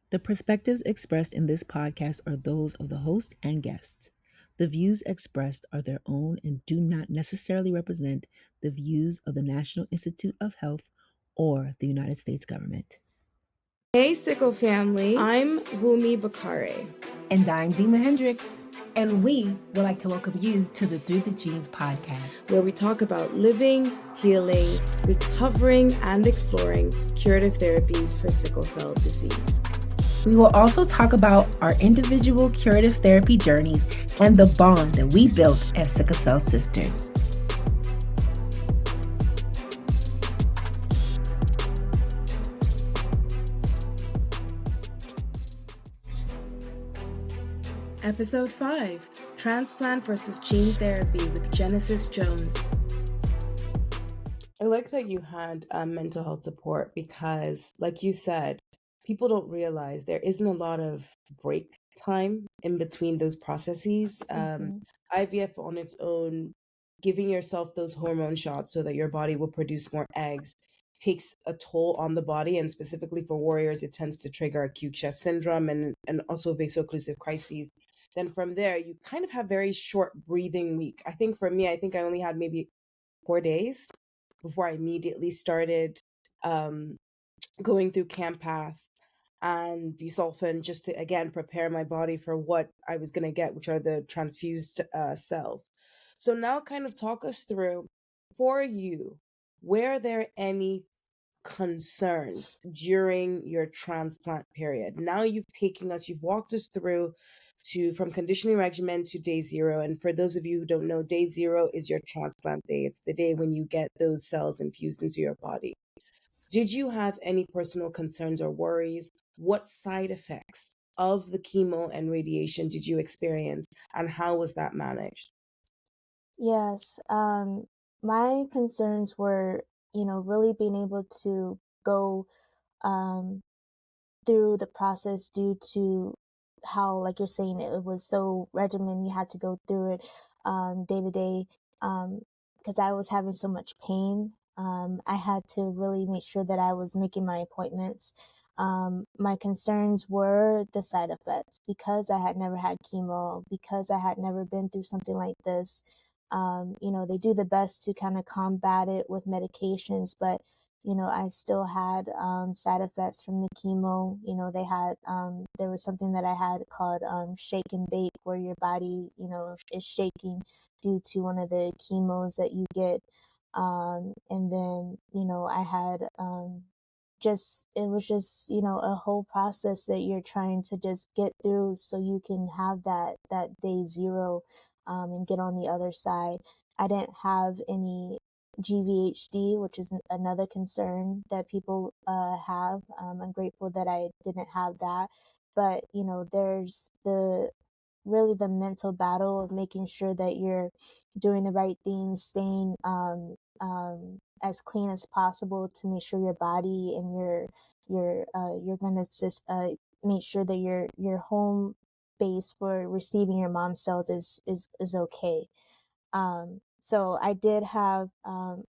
The perspectives expressed in this podcast are those of the host and guests. The views expressed are their own and do not necessarily represent the views of the National Institute of Health or the United States government. Hey, Sickle family. I'm Wunmi Bakare. And I'm Dima Hendricks. And we would like to welcome you to the Through the Genes podcast, where we talk about living, healing, recovering, and exploring curative therapies for sickle cell disease. We will also talk about our individual curative therapy journeys and the bond that we built as sickle cell sisters. Episode 5, Transplant versus Gene Therapy with Genesis Jones. I like that you had mental health support because, like you said, people don't realize there isn't a lot of break time in between those processes. IVF on its own, giving yourself those hormone shots so that your body will produce more eggs, takes a toll on the body. And specifically for warriors, it tends to trigger acute chest syndrome and also vaso-occlusive crises. Then from there, you kind of have very short breathing week. I think for me, I think I only had maybe 4 days before I immediately started going through Campath and busulfan just to, again, prepare my body for what I was going to get, which are the transfused cells. So now kind of talk us through, for you, were there any concerns during your transplant period? Now you've walked us through from conditioning regimen to day 0. And for those of you who don't know, day 0 is your transplant day. It's the day when you get those cells infused into your body. Did you have any personal concerns or worries? What side effects of the chemo and radiation did you experience, and how was that managed? Yes, my concerns were, really being able to go through the process due to how, like you're saying, it was so regimen. You had to go through it day to day because I was having so much pain. I had to really make sure that I was making my appointments. My concerns were the side effects because I had never had chemo, because I had never been through something like this. They do the best to kind of combat it with medications, but I still had side effects from the chemo. They had there was something that I had called shake and bake, where your body, is shaking due to one of the chemos that you get. And then, I had it was just, a whole process that you're trying to just get through so you can have that day 0 and get on the other side. I didn't have any GVHD, which is another concern that people have. I'm grateful that I didn't have that. But, there's really the mental battle of making sure that you're doing the right things, staying as clean as possible to make sure your body and you're gonna make sure that your home base for receiving your mom's cells is okay. So I did have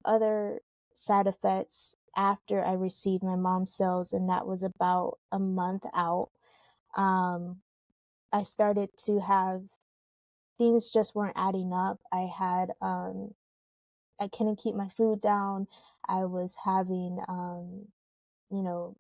other side effects after I received my mom's cells, and that was about a month out. I started to have things just weren't adding up. I couldn't keep my food down. I was having you know,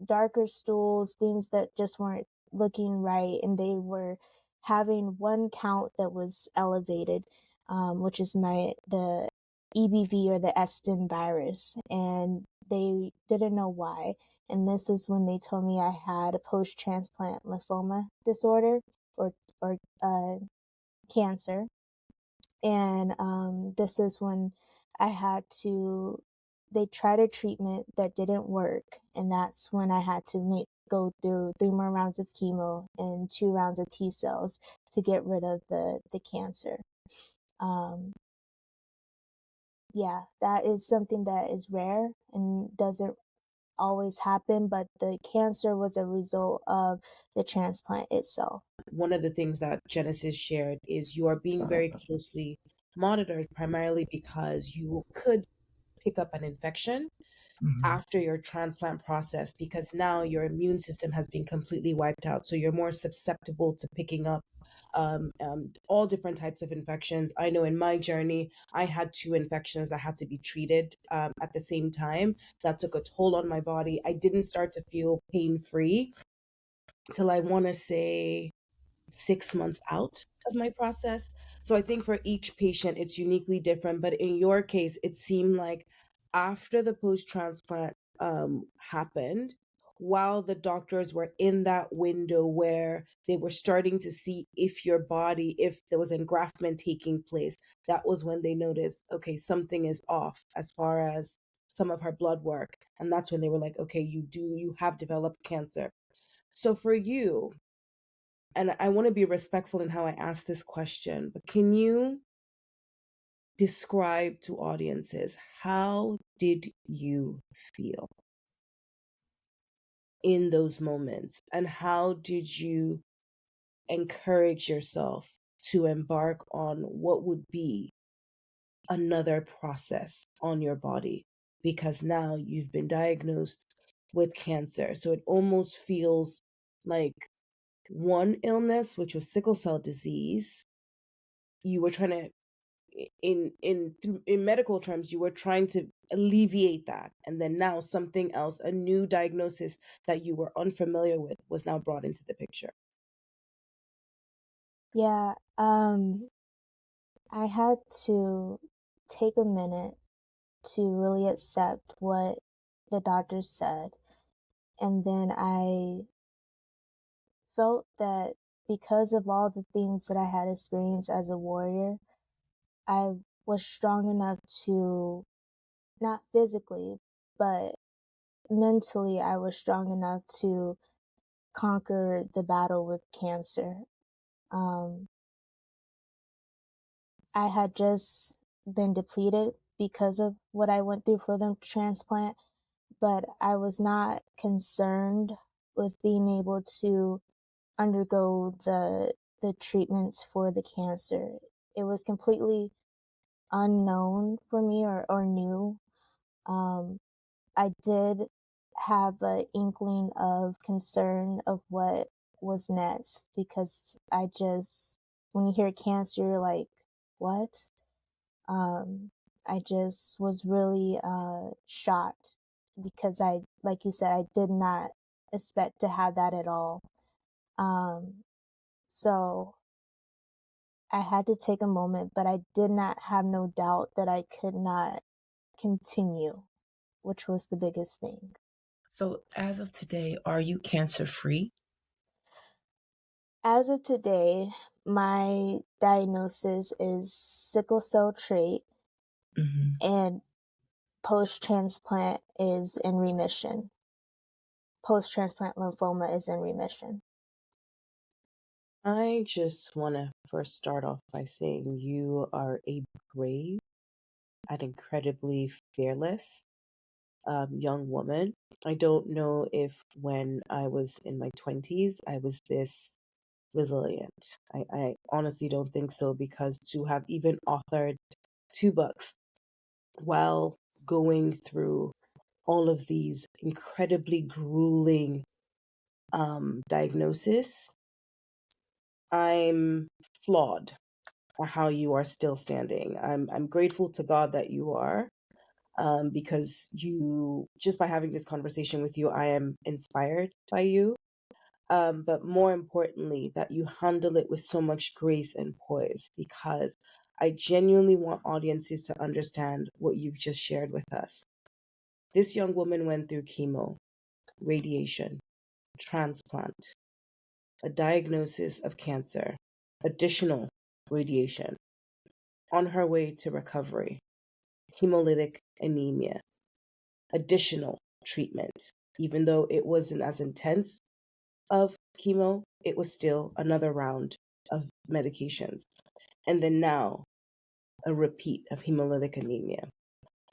darker stools, things that just weren't looking right, and they were having one count that was elevated, which is the EBV or the Epstein virus, and they didn't know why. And this is when they told me I had a post-transplant lymphoma disorder or cancer. And this is when I had to, they tried a treatment that didn't work. And that's when I had to go through 3 more rounds of chemo and 2 rounds of T cells to get rid of the cancer. Yeah, that is something that is rare and doesn't always happen, but the cancer was a result of the transplant itself. One of the things that Genesis shared is you are being very closely monitored, primarily because you could pick up an infection. after your transplant process, because now your immune system has been completely wiped out. So you're more susceptible to picking up all different types of infections. I know in my journey, I had 2 infections that had to be treated at the same time. That took a toll on my body. I didn't start to feel pain free till I want to say 6 months out of my process. So I think for each patient, it's uniquely different. But in your case, it seemed like after the post transplant happened, while the doctors were in that window where they were starting to see if your body, if there was engraftment taking place, that was when they noticed, okay, something is off as far as some of her blood work. And that's when they were like, okay, you have developed cancer. So for you, and I want to be respectful in how I ask this question, but can you describe to audiences, how did you feel in those moments? And how did you encourage yourself to embark on what would be another process on your body? Because now you've been diagnosed with cancer. So it almost feels like one illness, which was sickle cell disease, you were trying to, in medical terms, you were trying to alleviate that, and then now something else, a new diagnosis that you were unfamiliar with, was now brought into the picture. Yeah, I had to take a minute to really accept what the doctors said. And then I felt that because of all the things that I had experienced as a warrior, I was strong enough to, not physically, but mentally, I was strong enough to conquer the battle with cancer. Um, I had just been depleted because of what I went through for the transplant, but I was not concerned with being able to undergo the treatments for the cancer. It was completely unknown for me, or new. Um, I did have an inkling of concern of what was next, because when you hear cancer, you're like, what? Um, I just was really shocked, because like you said, I did not expect to have that at all. So I had to take a moment, but I did not have no doubt that I could not continue, which was the biggest thing. So, as of today, are you cancer free? As of today, my diagnosis is sickle cell trait, and post-transplant is in remission. Post-transplant lymphoma is in remission. I just want to first start off by saying you are a brave and incredibly fearless young woman. I don't know if when I was in my 20s, I was this resilient. I honestly don't think so, because to have even authored 2 books while going through all of these incredibly grueling diagnosis, I'm flawed at how you are still standing. I'm grateful to God that you are, because you, just by having this conversation with you, I am inspired by you. But more importantly, that you handle it with so much grace and poise, because I genuinely want audiences to understand what you've just shared with us. This young woman went through chemo, radiation, transplant, a diagnosis of cancer, additional radiation, on her way to recovery, hemolytic anemia, additional treatment. Even though it wasn't as intense of chemo, it was still another round of medications. And then now, a repeat of hemolytic anemia.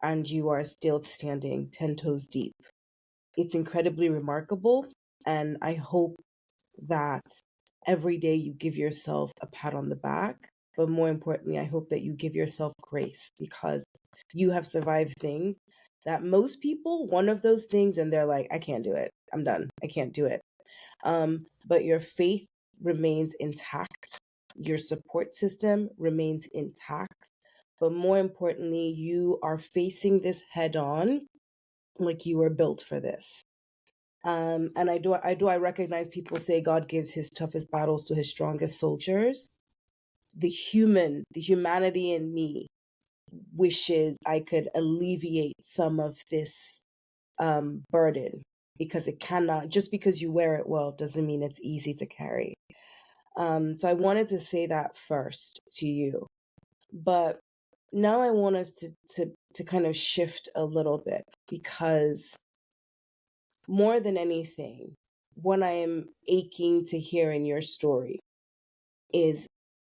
And you are still standing 10 toes deep. It's incredibly remarkable. And I hope that every day you give yourself a pat on the back. But more importantly, I hope that you give yourself grace, because you have survived things that most people, one of those things, and they're like, I can't do it. I'm done. I can't do it. But your faith remains intact. Your support system remains intact. But more importantly, you are facing this head on like you were built for this. And I recognize people say God gives his toughest battles to his strongest soldiers. The humanity in me wishes I could alleviate some of this burden, because it cannot, just because you wear it well doesn't mean it's easy to carry. So I wanted to say that first to you. But now I want us to kind of shift a little bit, because more than anything, what I am aching to hear in your story is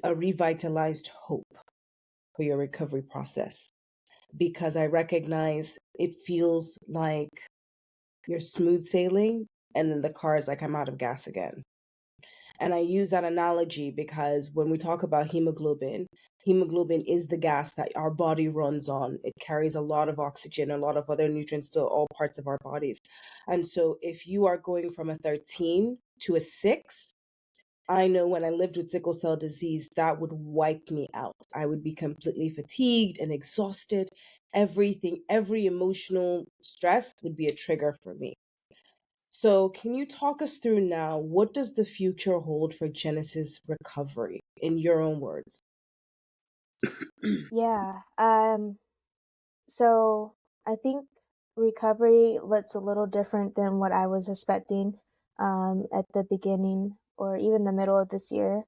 a revitalized hope for your recovery process, because I recognize it feels like you're smooth sailing and then the car is like, I'm out of gas again. And I use that analogy because when we talk about hemoglobin is the gas that our body runs on. It carries a lot of oxygen, a lot of other nutrients to all parts of our bodies. And so if you are going from a 13 to a 6, I know when I lived with sickle cell disease, that would wipe me out. I would be completely fatigued and exhausted. Everything, every emotional stress would be a trigger for me. So, can you talk us through now, what does the future hold for Genesis recovery in your own words? Yeah. So I think recovery looks a little different than what I was expecting at the beginning or even the middle of this year.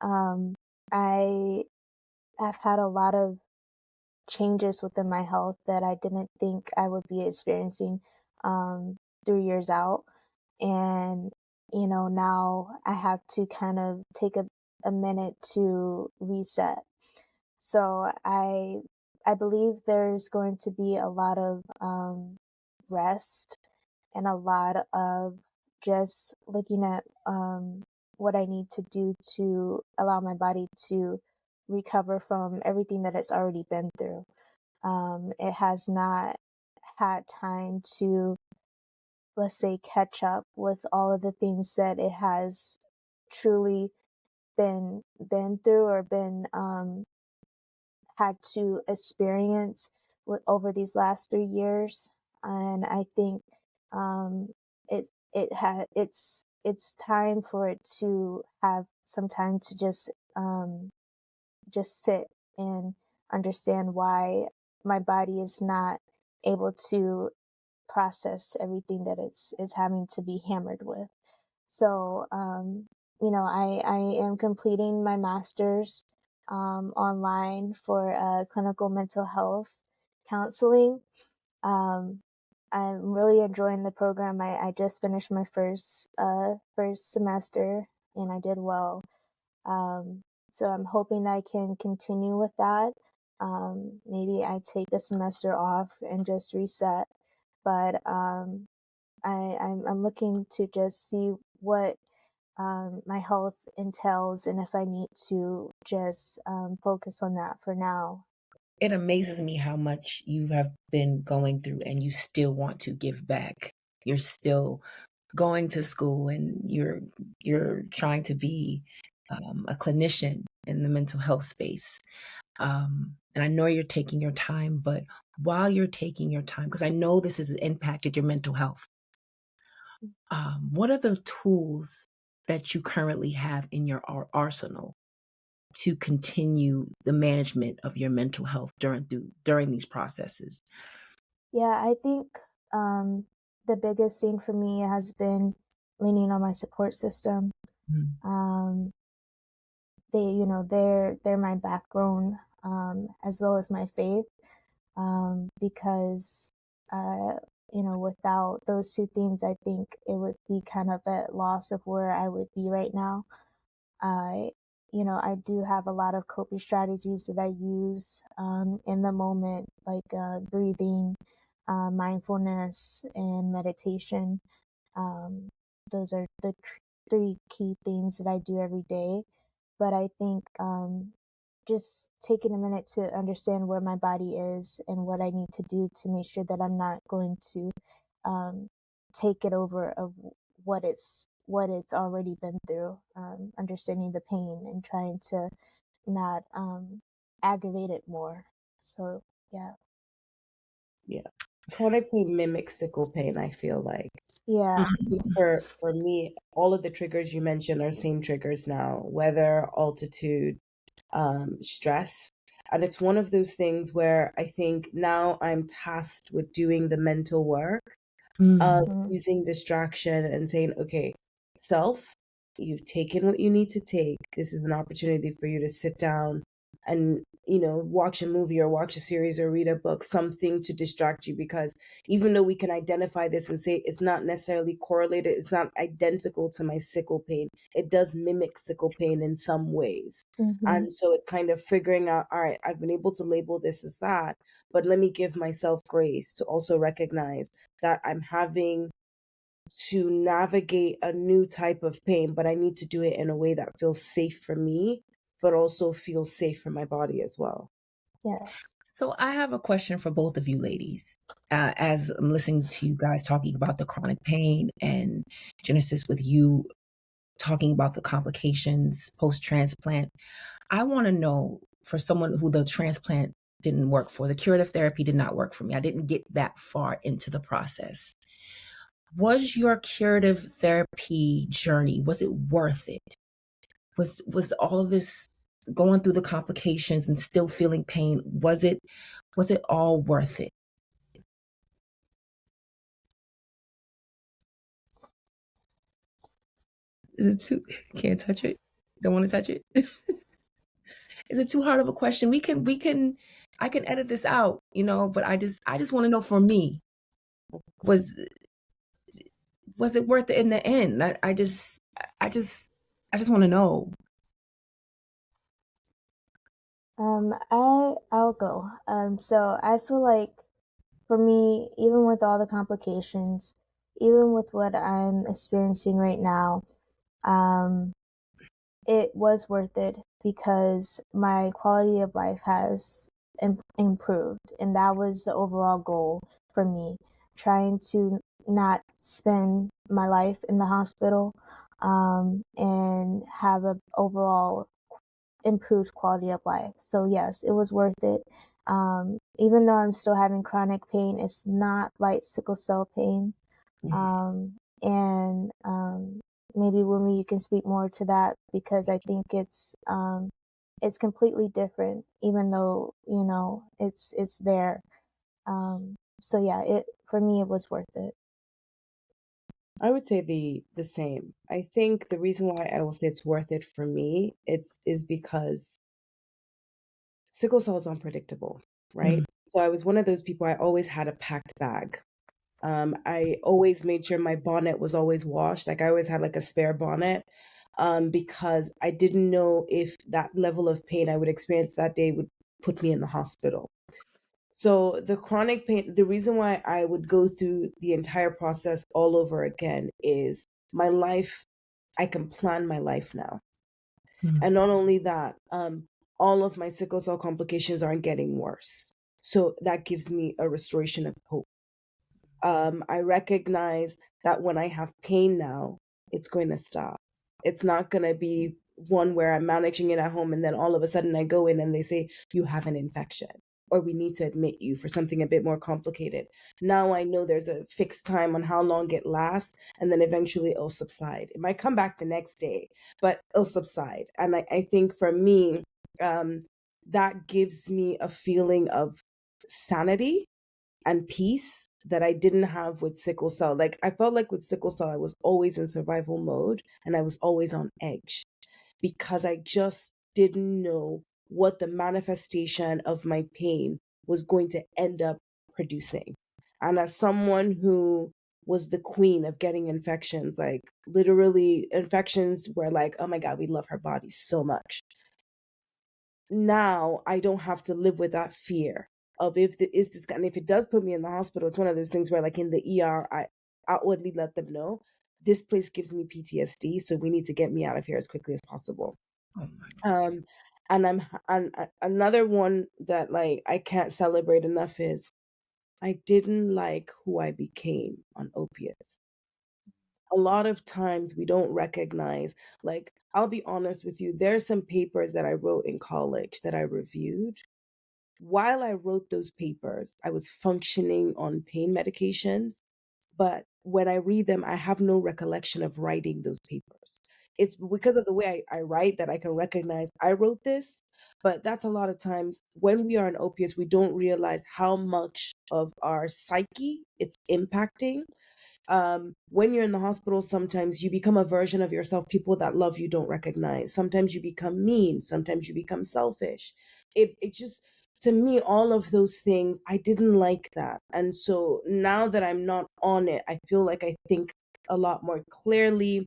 I have had a lot of changes within my health that I didn't think I would be experiencing 3 years out. And, now I have to kind of take a minute to reset. So I believe there's going to be a lot of rest and a lot of just looking at what I need to do to allow my body to recover from everything that it's already been through. It has not had time to, let's say, catch up with all of the things that it has truly been through or been had to experience over these last 3 years. And I think um, it's time for it to have some time to just sit and understand why my body is not able to process everything that it's having to be hammered with. So, I am completing my master's online for clinical mental health counseling. Um, I'm really enjoying the program. I just finished my first semester and I did well. So I'm hoping that I can continue with that. Maybe I take a semester off and just reset. But I'm looking to just see what my health entails and if I need to just focus on that for now. It amazes me how much you have been going through and you still want to give back. You're still going to school and you're trying to be a clinician in the mental health space. And I know you're taking your time, but while you're taking your time, because I know this has impacted your mental health, what are the tools that you currently have in your arsenal to continue the management of your mental health during these processes? Yeah, I think the biggest thing for me has been leaning on my support system. Mm. They're my backbone, as well as my faith, because without those two things, I think it would be kind of at loss of where I would be right now. I I do have a lot of coping strategies that I use in the moment, like breathing, mindfulness, and meditation. Um, those are the three key things that I do every day. But I think just taking a minute to understand where my body is and what I need to do to make sure that I'm not going to um, take it over of what it's already been through. Understanding the pain and trying to not aggravate it more. So yeah, Yeah. Chronic pain mimics sickle pain, I feel like. yeah, I think for me, all of the triggers you mentioned are same triggers now: weather, altitude, stress. And it's one of those things where I think now I'm tasked with doing the mental work of Mm. mm-hmm. using distraction and saying, okay, self, you've taken what you need to take. This is an opportunity for you to sit down and, watch a movie or watch a series or read a book, something to distract you. Because even though we can identify this and say it's not necessarily correlated, it's not identical to my sickle pain, it does mimic sickle pain in some ways. Mm-hmm. And so it's kind of figuring out, all right, I've been able to label this as that, but let me give myself grace to also recognize that I'm having to navigate a new type of pain, but I need to do it in a way that feels safe for me, but also feels safe for my body as well. Yes. So I have a question for both of you ladies. As I'm listening to you guys talking about the chronic pain, and Genesis, with you talking about the complications post-transplant, I want to know, for someone who the transplant didn't work for, the curative therapy did not work for me, I didn't get that far into the process. Was your curative therapy journey, was it worth it? Was all of this, going through the complications and still feeling pain, was it all worth it? Is it too, can't touch it? Don't want to touch it? Is it too hard of a question? I can edit this out, but I just want to know, for me, was was it worth it in the end? I just want to know. I'll go. So I feel like for me, even with all the complications, even with what I'm experiencing right now, um, it was worth it because my quality of life has improved, and that was the overall goal for me, trying to not spend my life in the hospital, and have a overall improved quality of life. So yes, it was worth it. Even though I'm still having chronic pain, it's not like sickle cell pain. And maybe Wumi, you can speak more to that because I think it's completely different, even though it's there. So yeah, it for me it was worth it. I would say the same. I think the reason why I will say it's worth it for me, is because sickle cell is unpredictable, Mm. right? So I was one of those people, I always had a packed bag. I always made sure my bonnet was always washed. Like I always had like a spare bonnet, because I didn't know if that level of pain I would experience that day would put me in the hospital. So the chronic pain, the reason why I would go through the entire process all over again is my life, I can plan my life now. Mm. And not only that, all of my sickle cell complications aren't getting worse. So that gives me a restoration of hope. I recognize that when I have pain now, it's going to stop. It's not going to be one where I'm managing it at home and then all of a sudden I go in and they say, you have an infection or we need to admit you for something a bit more complicated. Now I know there's a fixed time on how long it lasts and then eventually it'll subside. It might come back the next day, but it'll subside. And I think for me, that gives me a feeling of sanity and peace that I didn't have with sickle cell. Like I felt like with sickle cell, I was always in survival mode and I was always on edge because I just didn't know what the manifestation of my pain was going to end up producing. And as someone who was the queen of getting infections, like literally infections where like, oh my God, we love her body so much. Now I don't have to live with that fear of if the is this, and if it does put me in the hospital, it's one of those things where like in the ER, I outwardly let them know this place gives me PTSD, so we need to get me out of here as quickly as possible. Oh my Um, And another one that like I can't celebrate enough is I didn't like who I became on opiates. A lot of times we don't recognize, like, I'll be honest with you, there's some papers that I wrote in college that I reviewed. While I wrote those papers, I was functioning on pain medications, but when I read them, I have no recollection of writing those papers. It's because of the way I write that I can recognize I wrote this. But that's a lot of times when we are on opiates, we don't realize how much of our psyche it's impacting. When you're in the hospital, sometimes you become a version of yourself people that love you don't recognize. Sometimes you become mean, sometimes you become selfish. It just, to me, all of those things, I didn't like that. And so now that I'm not on it, I feel like I think a lot more clearly.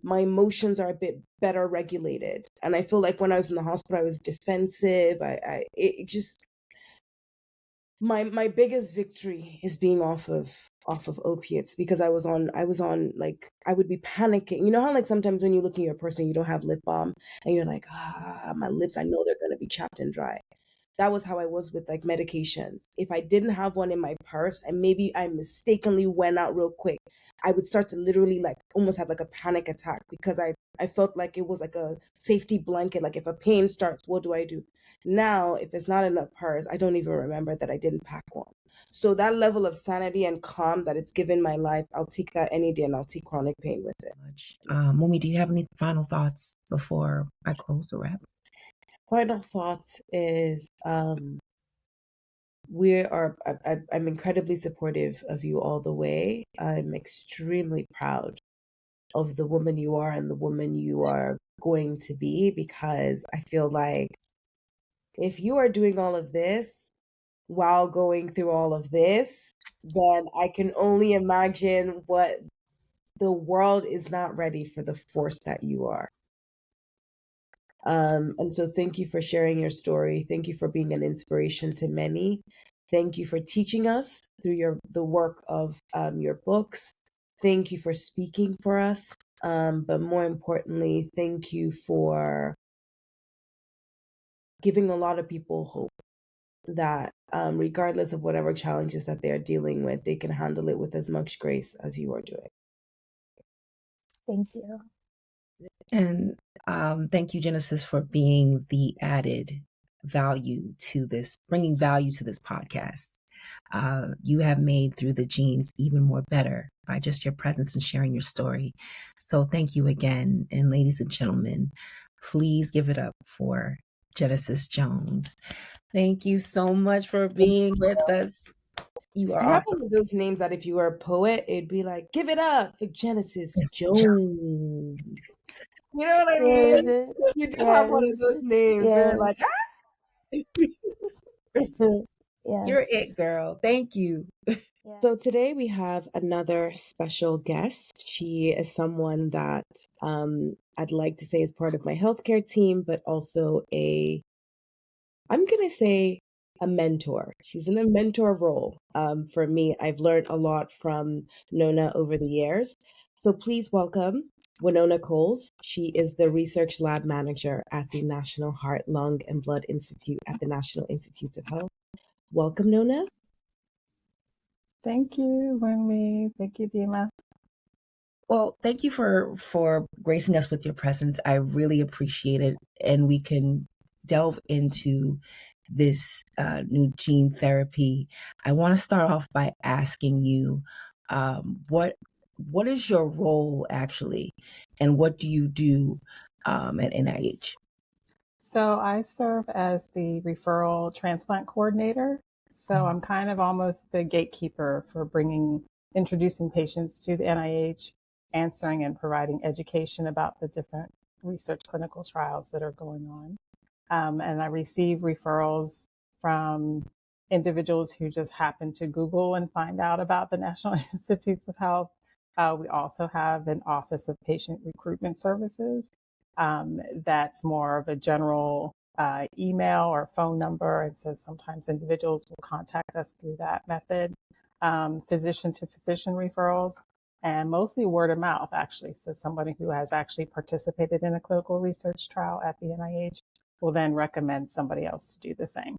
My emotions are a bit better regulated, and I feel like when I was in the hospital I was defensive. It just, my biggest victory is being off of opiates, because I was on like, I would be panicking. You know how like sometimes when you look at your person you don't have lip balm and you're like, my lips, I know they're going to be chapped and dry. That was how I was with like medications. If I didn't have one in my purse and maybe I mistakenly went out real quick, I would start to literally like almost have like a panic attack, because I felt like it was like a safety blanket. Like if a pain starts, what do I do? Now, if it's not in a purse, I don't even remember that I didn't pack one. So that level of sanity and calm that it's given my life, I'll take that any day, and I'll take chronic pain with it. Wunmi, do you have any final thoughts before I close the wrap? Final thoughts is I'm incredibly supportive of you all the way. I'm extremely proud of the woman you are and the woman you are going to be, because I feel like if you are doing all of this while going through all of this, then I can only imagine what the world is not ready for, the force that you are. And so thank you for sharing your story. Thank you for being an inspiration to many. Thank you for teaching us through the work of your books. Thank you for speaking for us. But more importantly, thank you for giving a lot of people hope that regardless of whatever challenges that they are dealing with, they can handle it with as much grace as you are doing. Thank you. And thank you, Genesis, for being the added value to this, bringing value to this podcast. You have made Through the Genes even more better by just your presence and sharing your story. So thank you again. And ladies and gentlemen, please give it up for Genesis Jones. Thank you so much for being with us. You are You have awesome. one of those names that if you were a poet, it'd be like, give it up for Genesis Jones. You know what I Yes, mean? You do have one of yes, those names where like, yes, You're yes. it, girl. Thank you. Yeah. So today we have another special guest. She is someone that I'd like to say is part of my healthcare team, but also I'm going to say a mentor. She's in a mentor role. For me, I've learned a lot from Nona over the years. So please welcome Wynona Coles. She is the research lab manager at the National Heart, Lung, and Blood Institute at the National Institutes of Health. Welcome, Nona. Thank you, Wunmi. Thank you, Dima. Well, thank you for gracing us with your presence. I really appreciate it, and we can delve into this new gene therapy. I want to start off by asking you, what is your role actually, and what do you do at NIH? So I serve as the referral transplant coordinator. So I'm kind of almost the gatekeeper for introducing patients to the NIH, answering and providing education about the different research clinical trials that are going on. And I receive referrals from individuals who just happen to Google and find out about the National Institutes of Health. We also have an Office of Patient Recruitment Services that's more of a general email or phone number. And so sometimes individuals will contact us through that method. Physician to physician referrals. and mostly word of mouth, actually. So somebody who has actually participated in a clinical research trial at the NIH will then recommend somebody else to do the same.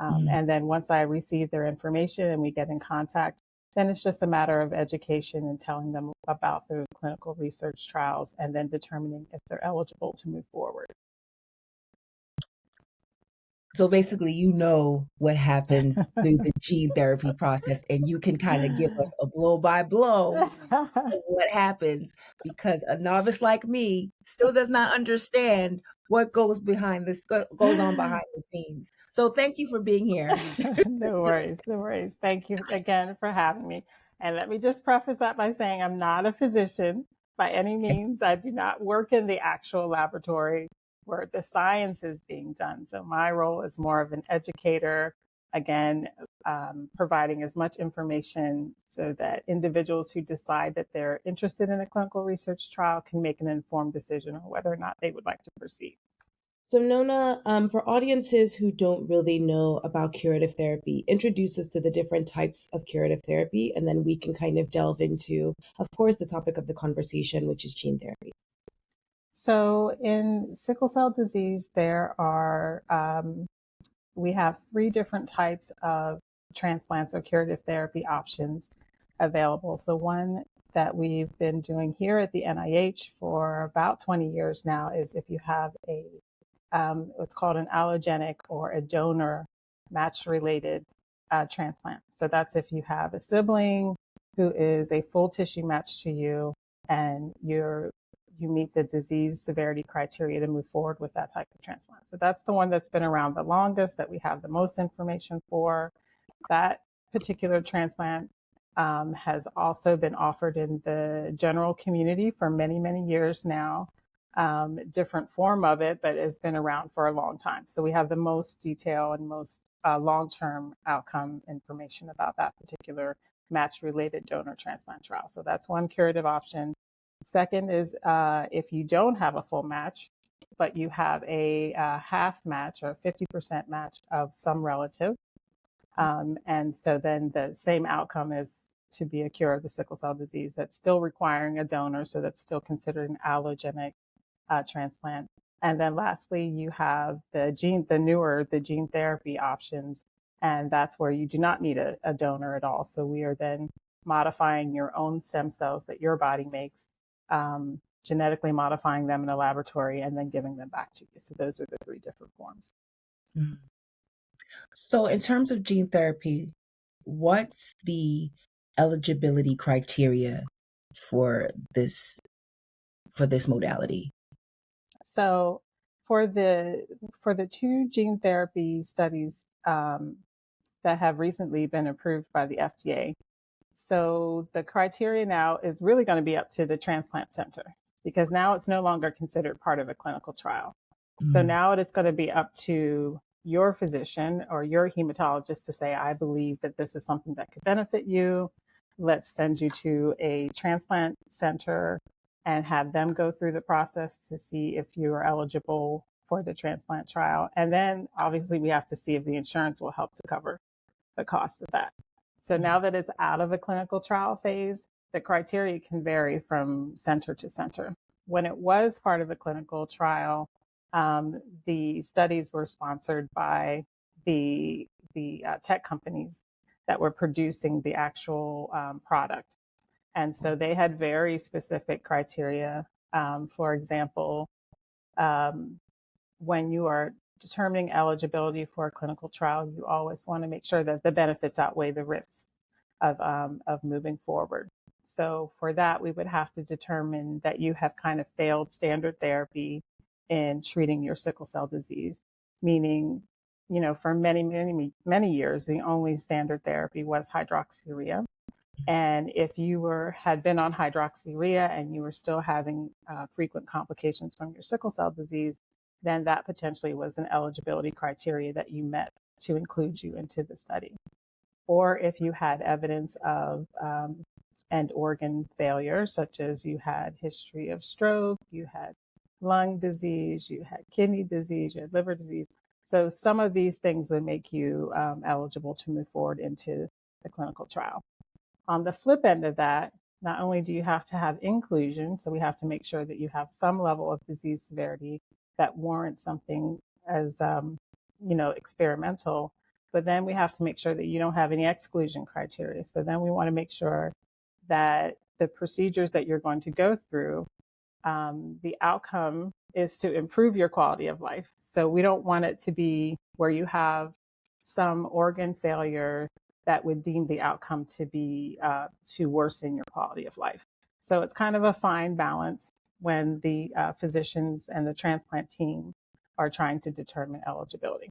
And then once I receive their information and we get in contact, then it's just a matter of education and telling them about the clinical research trials and then determining if they're eligible to move forward. So basically, you know what happens through the gene therapy process, and you can kind of give us a blow by blow of what happens, because a novice like me still does not understand what goes on behind the scenes. So thank you for being here. No worries, no worries. Thank you again for having me. And let me just preface that by saying I'm not a physician by any means. I do not work in the actual laboratory where the science is being done. So my role is more of an educator, again, providing as much information so that individuals who decide that they're interested in a clinical research trial can make an informed decision on whether or not they would like to proceed. So Nona, for audiences who don't really know about curative therapy, introduce us to the different types of curative therapy, and then we can kind of delve into, of course, the topic of the conversation, which is gene therapy. So in sickle cell disease, we have 3 different types of transplants or curative therapy options available. So one that we've been doing here at the NIH for about 20 years now is if you have what's called an allogenic or a donor match-related transplant. So that's if you have a sibling who is a full tissue match to you and you meet the disease severity criteria to move forward with that type of transplant. So that's the one that's been around the longest, that we have the most information for. That particular transplant has also been offered in the general community for many, many years now. Different form of it, but it's been around for a long time. So we have the most detail and most long-term outcome information about that particular match-related donor transplant trial. So that's one curative option. Second is if you don't have a full match, but you have a half match or 50% match of some relative. And so then the same outcome is to be a cure of the sickle cell disease. That's still requiring a donor, so that's still considered an allogenic transplant. And then lastly, you have the gene therapy options, and that's where you do not need a donor at all. So we are then modifying your own stem cells that your body makes, genetically modifying them in a laboratory, and then giving them back to you. So those are the 3 different forms. Mm. So in terms of gene therapy, what's the eligibility criteria for this modality? So for the 2 gene therapy studies that have recently been approved by the FDA, so the criteria now is really going to be up to the transplant center, because now it's no longer considered part of a clinical trial. So now it is going to be up to your physician or your hematologist to say, I believe that this is something that could benefit you. Let's send you to a transplant center and have them go through the process to see if you are eligible for the transplant trial. And then obviously we have to see if the insurance will help to cover the cost of that. So now that it's out of a clinical trial phase, the criteria can vary from center to center. When it was part of a clinical trial, the studies were sponsored by the tech companies that were producing the actual product. And so they had very specific criteria. For example, when you are determining eligibility for a clinical trial, you always want to make sure that the benefits outweigh the risks of moving forward. So for that, we would have to determine that you have kind of failed standard therapy in treating your sickle cell disease, meaning, for many, many, many years, the only standard therapy was hydroxyurea. And if you had been on hydroxyurea and you were still having frequent complications from your sickle cell disease, then that potentially was an eligibility criteria that you met to include you into the study. Or if you had evidence of end organ failure, such as you had history of stroke, you had lung disease, you had kidney disease, you had liver disease. So some of these things would make you eligible to move forward into the clinical trial. On the flip end of that, not only do you have to have inclusion, so we have to make sure that you have some level of disease severity that warrants something as, experimental, but then we have to make sure that you don't have any exclusion criteria. So then we want to make sure that the procedures that you're going to go through, the outcome is to improve your quality of life. So we don't want it to be where you have some organ failure that would deem the outcome to be to worsen your quality of life. So it's kind of a fine balance when the physicians and the transplant team are trying to determine eligibility.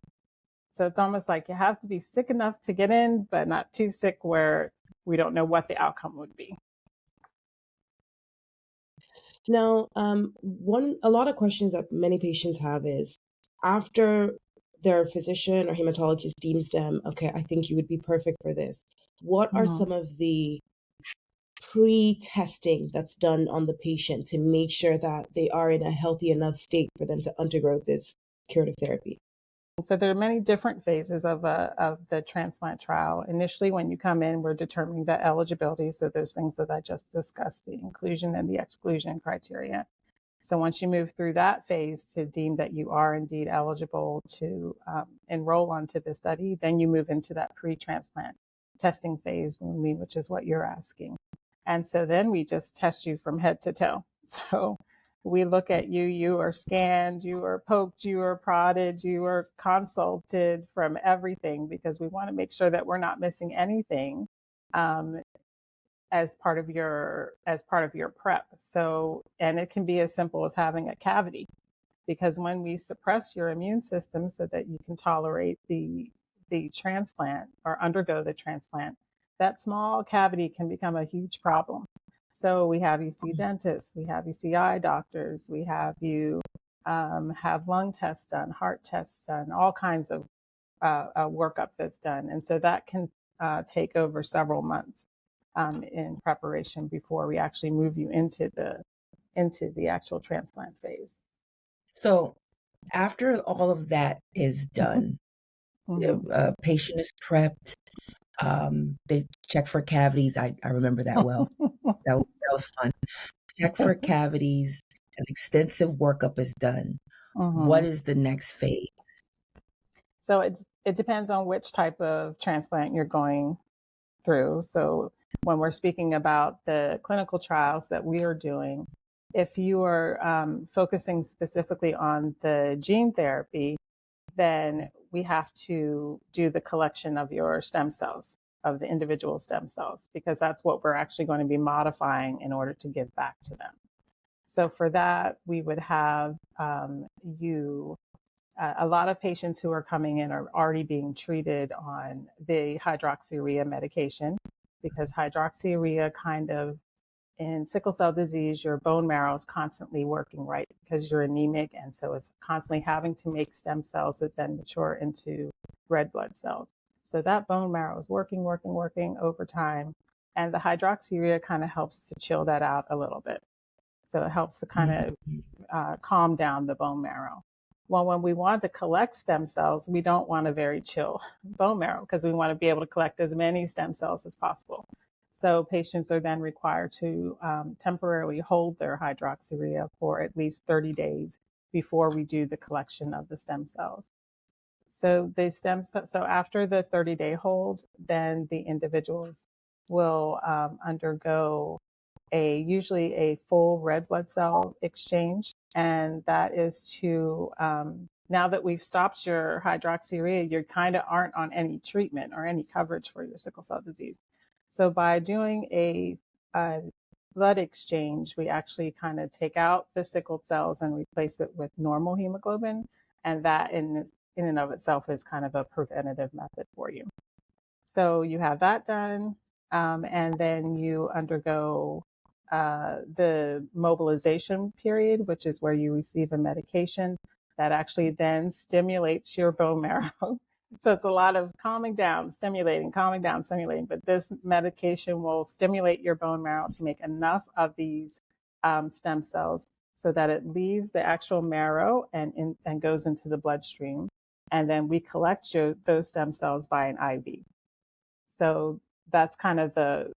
So it's almost like you have to be sick enough to get in, but not too sick where we don't know what the outcome would be. Now, a lot of questions that many patients have is after their physician or hematologist deems them, okay, I think you would be perfect for this. What are some of the pre-testing that's done on the patient to make sure that they are in a healthy enough state for them to undergo this curative therapy? So there are many different phases of the transplant trial. Initially, when you come in, we're determining the eligibility. So those things that I just discussed, the inclusion and the exclusion criteria. So once you move through that phase to deem that you are indeed eligible to enroll onto the study, then you move into that pre-transplant testing phase, which is what you're asking. And so then we just test you from head to toe. So we look at you, you are scanned, you are poked, you are prodded, you are consulted from everything, because we want to make sure that we're not missing anything as part of your prep. So, and it can be as simple as having a cavity, because when we suppress your immune system so that you can tolerate the transplant or undergo the transplant, that small cavity can become a huge problem. So we have you see dentists, we have you see eye doctors, we have you have lung tests done, heart tests done, all kinds of workup that's done. And so that can take over several months in preparation before we actually move you into the actual transplant phase. So after all of that is done, a patient is prepped. They check for cavities. I remember that well. That was fun. Check for cavities. An extensive workup is done. What is the next phase? So it depends on which type of transplant you're going through. So when we're speaking about the clinical trials that we are doing, if you are focusing specifically on the gene therapy, then we have to do the collection of your stem cells, of the individual stem cells, because that's what we're actually going to be modifying in order to give back to them. So for that, we would have a lot of patients who are coming in are already being treated on the hydroxyurea medication, because hydroxyurea kind of, in sickle cell disease, your bone marrow is constantly working, right? Because you're anemic. And so it's constantly having to make stem cells that then mature into red blood cells. So that bone marrow is working over time. And the hydroxyurea kind of helps to chill that out a little bit. So it helps to kind of calm down the bone marrow. Well, when we want to collect stem cells, we don't want a very chill bone marrow, because we want to be able to collect as many stem cells as possible. So patients are then required to temporarily hold their hydroxyurea for at least 30 days before we do the collection of the stem cells. So so after the 30-day hold, then the individuals will undergo usually a full red blood cell exchange. And that is to, now that we've stopped your hydroxyurea, you kind of aren't on any treatment or any coverage for your sickle cell disease. So by doing a blood exchange, we actually kind of take out the sickled cells and replace it with normal hemoglobin. And that in and of itself is kind of a preventative method for you. So you have that done, and then you undergo the mobilization period, which is where you receive a medication that actually then stimulates your bone marrow. So it's a lot of calming down, stimulating, but this medication will stimulate your bone marrow to make enough of these stem cells so that it leaves the actual marrow and goes into the bloodstream. And then we collect those stem cells by an IV. So that's kind of the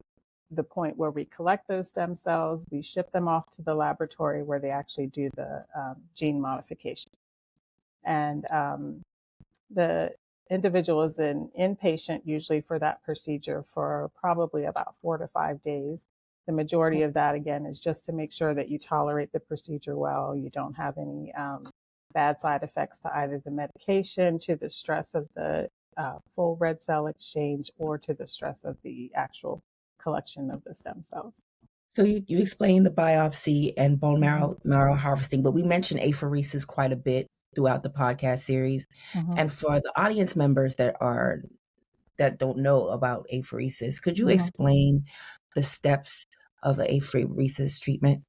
the point where we collect those stem cells, we ship them off to the laboratory where they actually do the gene modification. And the individual is an inpatient usually for that procedure for probably about 4 to 5 days. The majority of that, again, is just to make sure that you tolerate the procedure well, you don't have any bad side effects to either the medication, to the stress of the full red cell exchange, or to the stress of the actual collection of the stem cells. So you explained the biopsy and bone marrow harvesting, but we mentioned apheresis quite a bit throughout the podcast series. And for the audience members that don't know about apheresis, could you explain the steps of the apheresis treatment?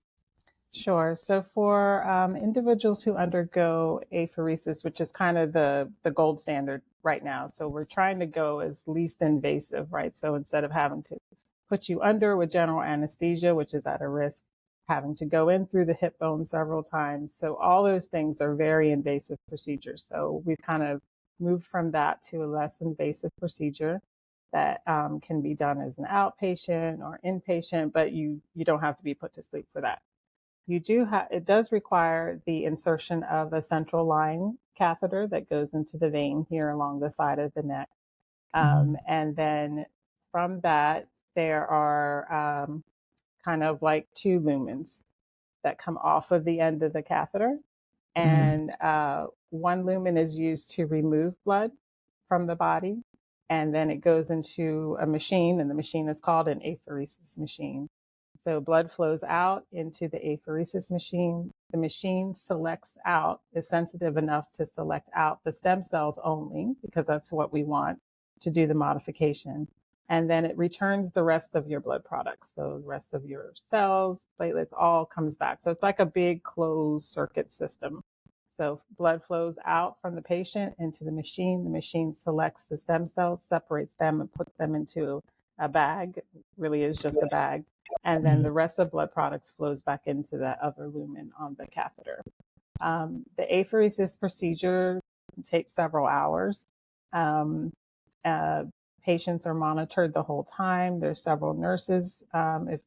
Sure. So for individuals who undergo apheresis, which is kind of the gold standard right now, so we're trying to go as least invasive, right? So instead of having to put you under with general anesthesia, which is at a risk, having to go in through the hip bone several times. So all those things are very invasive procedures. So we've kind of moved from that to a less invasive procedure that can be done as an outpatient or inpatient, but you don't have to be put to sleep for that. It does require the insertion of a central line catheter that goes into the vein here along the side of the neck. And then from that, there are kind of like 2 lumens that come off of the end of the catheter. And 1 lumen is used to remove blood from the body. And then it goes into a machine, and the machine is called an apheresis machine. So blood flows out into the apheresis machine. The machine is sensitive enough to select out the stem cells only, because that's what we want to do the modification. And then it returns the rest of your blood products. So the rest of your cells, platelets, all comes back. So it's like a big closed circuit system. So blood flows out from the patient into the machine. The machine selects the stem cells, separates them, and puts them into a bag. It really is just a bag. And then the rest of blood products flows back into that other lumen on the catheter. The apheresis procedure takes several hours. Patients are monitored the whole time. There's several nurses.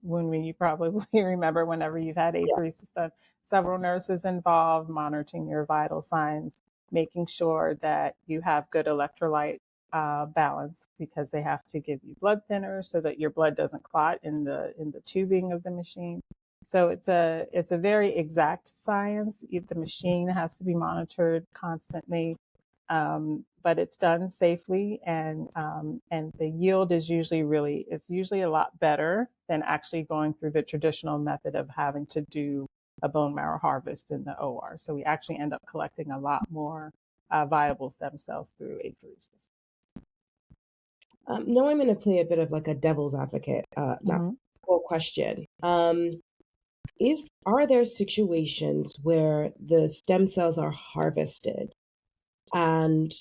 When you probably remember whenever you've had apheresis done, several nurses involved monitoring your vital signs, making sure that you have good electrolyte balance, because they have to give you blood thinners so that your blood doesn't clot in the tubing of the machine. So it's a very exact science. The machine has to be monitored constantly, but it's done safely, and the yield is usually a lot better than actually going through the traditional method of having to do a bone marrow harvest in the OR. So we actually end up collecting a lot more viable stem cells through apheresis. Now I'm going to play a bit of like a devil's advocate question. Are there situations where the stem cells are harvested, and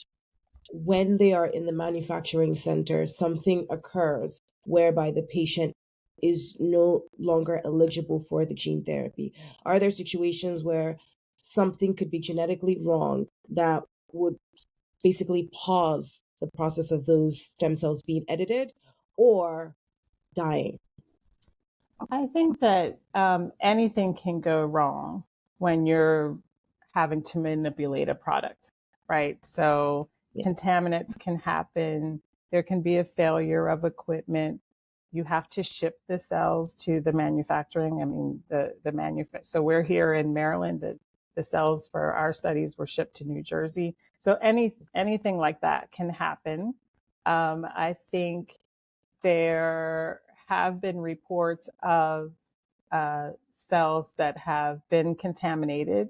when they are in the manufacturing center, something occurs whereby the patient is no longer eligible for the gene therapy? Are there situations where something could be genetically wrong that would basically pause the process of those stem cells being edited or dying? I think that anything can go wrong when you're having to manipulate a product, right? So contaminants can happen. There can be a failure of equipment. You have to ship the cells to the manufacturing. I mean, so we're here in Maryland. The cells for our studies were shipped to New Jersey. So anything like that can happen. I think there have been reports of cells that have been contaminated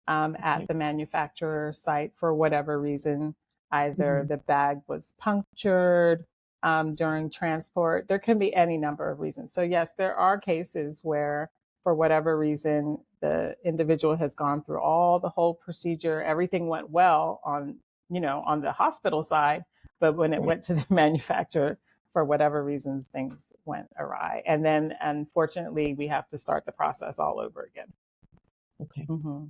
at the manufacturer site for whatever reason. Either the bag was punctured during transport. There can be any number of reasons. So yes, there are cases where, for whatever reason, the individual has gone through the whole procedure. Everything went well on the hospital side, but when it went to the manufacturer, for whatever reasons, things went awry. And then, unfortunately, we have to start the process all over again. Okay.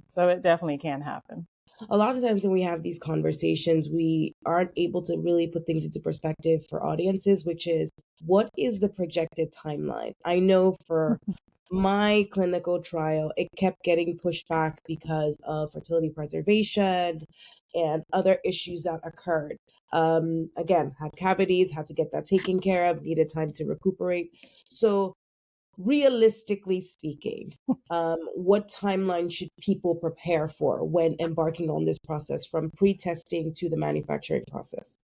So it definitely can happen. A lot of times when we have these conversations, we aren't able to really put things into perspective for audiences, which is what is the projected timeline? I know for my clinical trial, it kept getting pushed back because of fertility preservation and other issues that occurred. Again, had cavities, had to get that taken care of, needed time to recuperate. So, realistically speaking, what timeline should people prepare for when embarking on this process from pre-testing to the manufacturing process?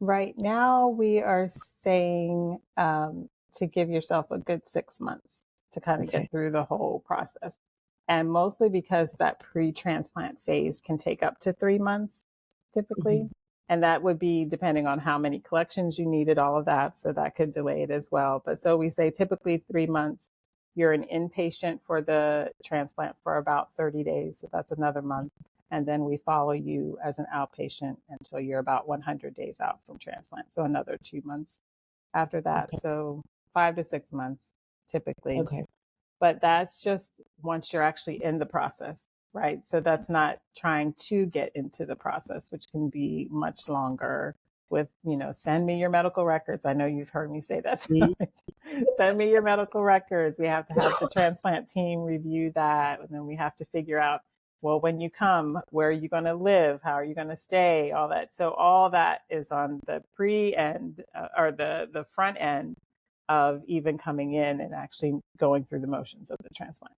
Right now, we are saying to give yourself a good 6 months to kind of Okay. get through the whole process. And mostly because that pre-transplant phase can take up to 3 months typically. Mhm. And that would be depending on how many collections you needed, all of that. So that could delay it as well. But so we say typically 3 months. You're an inpatient for the transplant for about 30 days. So that's another month. And then we follow you as an outpatient until you're about 100 days out from transplant. So another 2 months after that. Okay. So 5 to 6 months typically. Okay. But that's just once you're actually in the process, right? So that's not trying to get into the process, which can be much longer with, send me your medical records. I know you've heard me say that. Mhm. Send me your medical records. We have to have the transplant team review that. And then we have to figure out, well, when you come, where are you going to live? How are you going to stay? All that. So all that is on the pre end or the front end of even coming in and actually going through the motions of the transplant.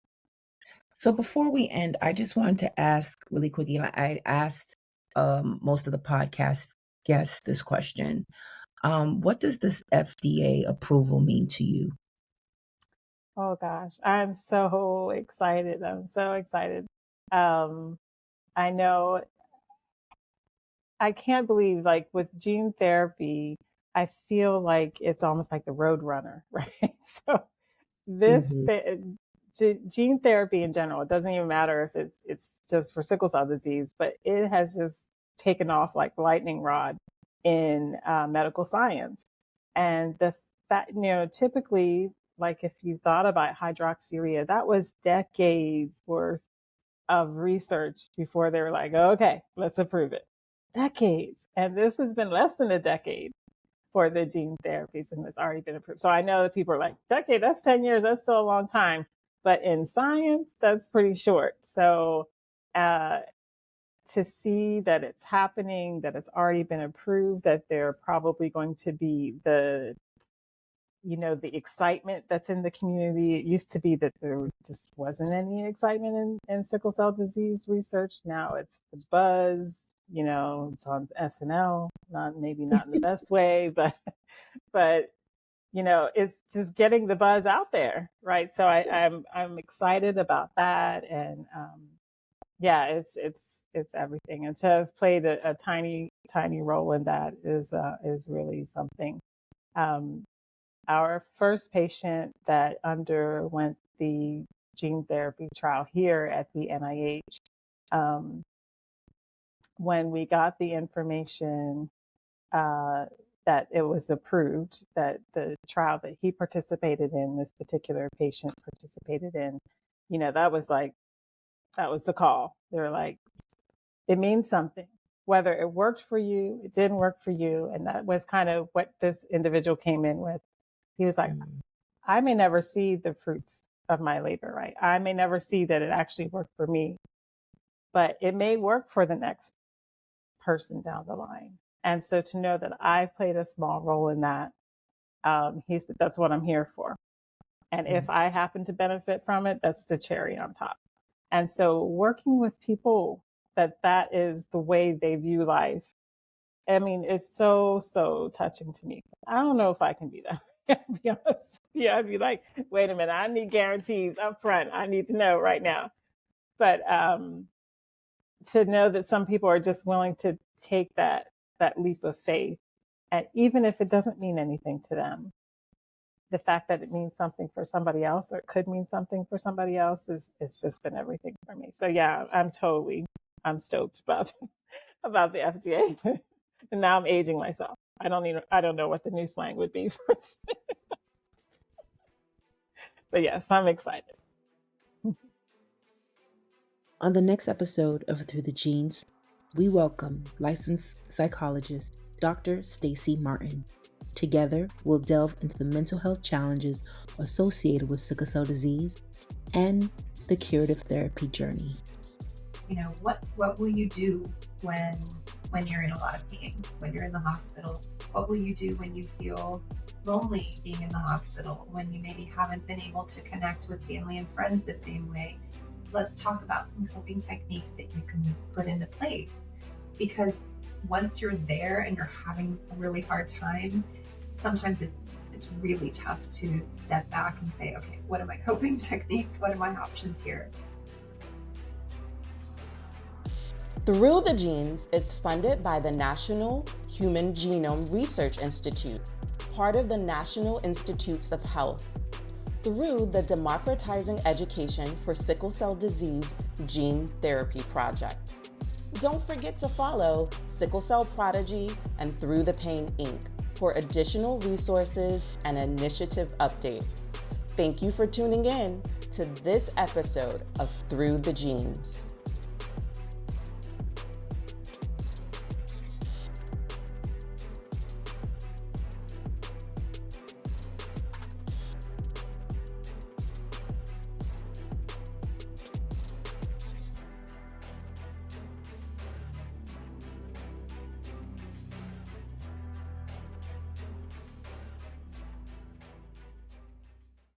So before we end, I just wanted to ask really quickly, I asked most of the podcast guests this question. What does this FDA approval mean to you? Oh gosh, I'm so excited. I'm so excited. I know I can't believe, like, with gene therapy, I feel like it's almost like the road runner, right? So this Mhm. gene therapy in general, it doesn't even matter if it's just for sickle cell disease, but it has just taken off like lightning rod in medical science. And the fact, typically, like if you thought about hydroxyurea, that was decades worth of research before they were like, okay, let's approve it. Decades. And this has been less than a decade for the gene therapies and it's already been approved. So I know that people are like, decade, that's 10 years, that's still a long time. But in science, that's pretty short. So to see that it's happening, that it's already been approved, that they're probably going to be the excitement that's in the community. It used to be that there just wasn't any excitement in sickle cell disease research. Now it's the buzz, it's on SNL, maybe not in the best way, but it's just getting the buzz out there. Right. So I'm excited about that. And, yeah, it's everything. And to have played a tiny role in that is really something. Our first patient that underwent the gene therapy trial here at the NIH, when we got the information that it was approved, that the trial that he participated in, this particular patient participated in, that was the call. They were like, it means something. Whether it worked for you, it didn't work for you. And that was kind of what this individual came in with. He was like, I may never see the fruits of my labor, right? I may never see that it actually worked for me, but it may work for the next person down the line. And so to know that I played a small role in that, that's what I'm here for. And if I happen to benefit from it, that's the cherry on top. And so working with people that is the way they view life. I mean, it's so touching to me. I don't know if I can do that. To be honest. Yeah, I'd be like, wait a minute, I need guarantees up front. I need to know right now. But to know that some people are just willing to take that leap of faith, and even if it doesn't mean anything to them, the fact that it means something for somebody else or it could mean something for somebody else it's just been everything for me. So yeah, I'm stoked about the FDA. And now I'm aging myself. I don't know what the new slang would be for but yes, I'm excited. On the next episode of Through the Genes, we welcome licensed psychologist Dr. Stacy Martin. Together, we'll delve into the mental health challenges associated with sickle cell disease and the curative therapy journey. You know, what will you do when you're in a lot of pain, when you're in the hospital? What will you do when you feel lonely being in the hospital, when you maybe haven't been able to connect with family and friends the same way? Let's talk about some coping techniques that you can put into place, because once you're there and you're having a really hard time, sometimes it's really tough to step back and say, okay, what are my coping techniques? What are my options here? Through the Genes is funded by the National Human Genome Research Institute, part of the National Institutes of Health, through the Democratizing Education for Sickle Cell Disease Gene Therapy Project. Don't forget to follow Sickle Cell Prodigy and Through the Pain Inc. for additional resources and initiative updates. Thank you for tuning in to this episode of Through the Genes.